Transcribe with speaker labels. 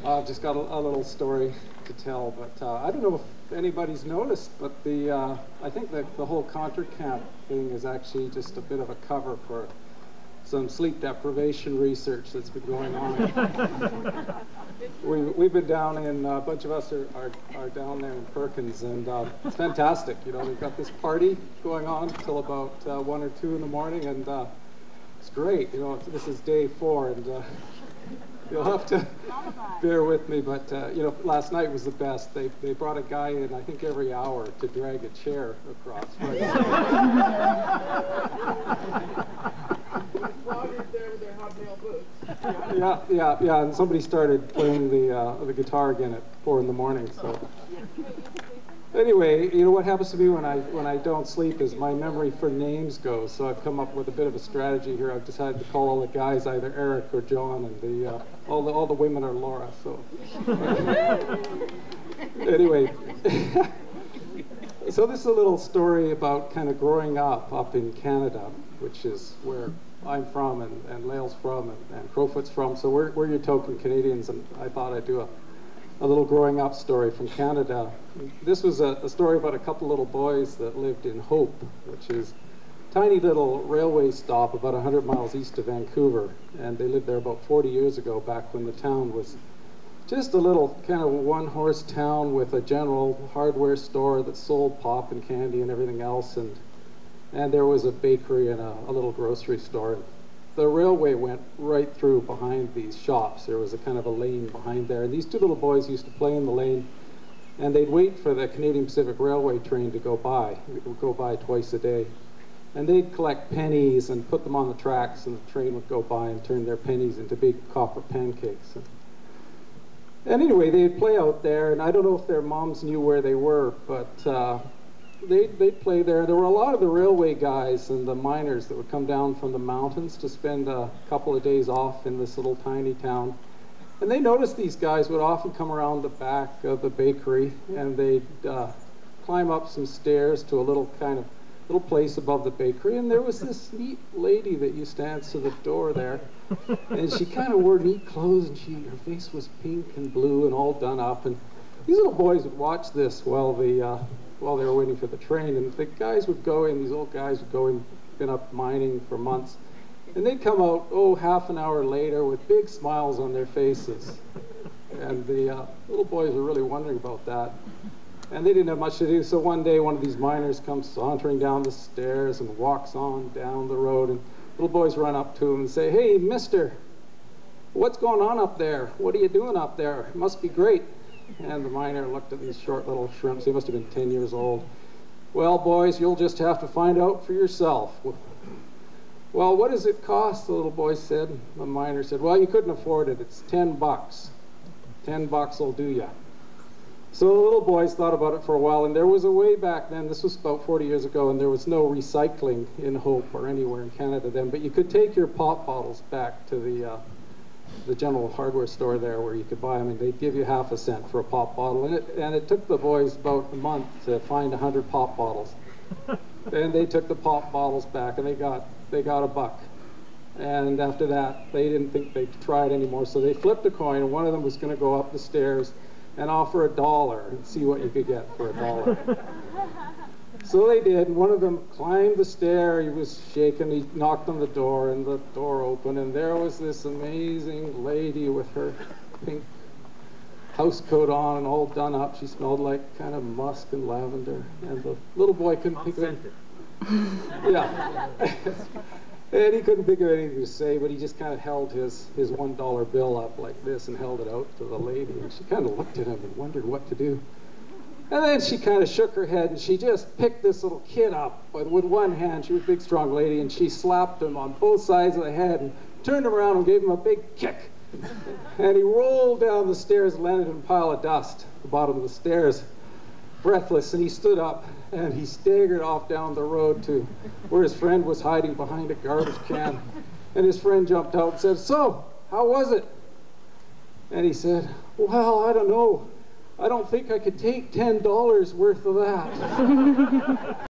Speaker 1: I've just got a little story to tell, but I don't know if anybody's noticed, but I think that the whole Contra Camp thing is actually just a bit of a cover for some sleep deprivation research that's been going on. We've been down in, a bunch of us are down there in Perkins, and it's fantastic. You know, we've got this party going on till about 1 or 2 in the morning, and it's great. You know, this is day 4, and you'll have to bear with me, but you know, last night was the best. They brought a guy in, I think, every hour to drag a chair across.
Speaker 2: Floggers there with their hobnail boots.
Speaker 1: Yeah, and somebody started playing the guitar again at 4 in the morning. So anyway, you know what happens to me when I don't sleep is my memory for names goes. So I've come up with a bit of a strategy here. I've decided to call all the guys either Eric or John, and all the women are Laura. So anyway, so this is a little story about kind of growing up in Canada, which is where I'm from, and Lael's from, and Crowfoot's from. So we're your token Canadians, and I thought I'd do a little growing up story from Canada. This was a story about a couple little boys that lived in Hope, which is a tiny little railway stop about 100 miles east of Vancouver. And they lived there about 40 years ago, back when the town was just a little kind of one-horse town with a general hardware store that sold pop and candy and everything else. And there was a bakery and a little grocery store. The railway went right through behind these shops. There was a kind of a lane behind there. And these two little boys used to play in the lane, and they'd wait for the Canadian Pacific Railway train to go by. It would go by twice a day. And they'd collect pennies and put them on the tracks, and the train would go by and turn their pennies into big copper pancakes. And anyway, they'd play out there, and I don't know if their moms knew where they were, but they'd play there. There were a lot of the railway guys and the miners that would come down from the mountains to spend a couple of days off in this little tiny town. And they noticed these guys would often come around the back of the bakery, and they'd climb up some stairs to a little place above the bakery. And there was this neat lady that used to answer the door there. And she kind of wore neat clothes, and her face was pink and blue and all done up. And these little boys would watch this while they were waiting for the train, and the guys would go in, these old guys would go in, been up mining for months, and they'd come out, half an hour later with big smiles on their faces. And the little boys were really wondering about that. And they didn't have much to do, so one day one of these miners comes sauntering down the stairs and walks on down the road, and little boys run up to him and say, "Hey, mister, what's going on up there? What are you doing up there? It must be great." And the miner looked at these short little shrimps. He must have been 10 years old. "Well, boys, you'll just have to find out for yourself." "Well, what does it cost?" the little boy said. The miner said, "Well, you couldn't afford it. It's $10. $10 will do ya." So the little boys thought about it for a while, and there was a way back then, this was about 40 years ago, and there was no recycling in Hope or anywhere in Canada then, but you could take your pop bottles back to the general hardware store there where you could buy them, and they'd give you half a cent for a pop bottle. And it took the boys about a month to find 100 pop bottles. Then they took the pop bottles back, and they got $1. And after that, they didn't think they'd try it anymore, so they flipped a coin, and one of them was going to go up the stairs and offer $1 and see what you could get for $1. So they did, and one of them climbed the stair. He was shaking. He knocked on the door, and the door opened, and there was this amazing lady with her pink house coat on and all done up. She smelled like kind of musk and lavender, and the little boy couldn't think of anything. Yeah. And he couldn't think of anything to say, but he just kind of held his $1 bill up like this and held it out to the lady, and she kind of looked at him and wondered what to do. And then she kind of shook her head, and she just picked this little kid up with one hand. She was a big, strong lady, and she slapped him on both sides of the head and turned him around and gave him a big kick. And he rolled down the stairs and landed in a pile of dust at the bottom of the stairs, breathless. And he stood up, and he staggered off down the road to where his friend was hiding behind a garbage can. And his friend jumped out and said, "So, how was it?" And he said, "Well, I don't know. I don't think I could take $10 worth of that."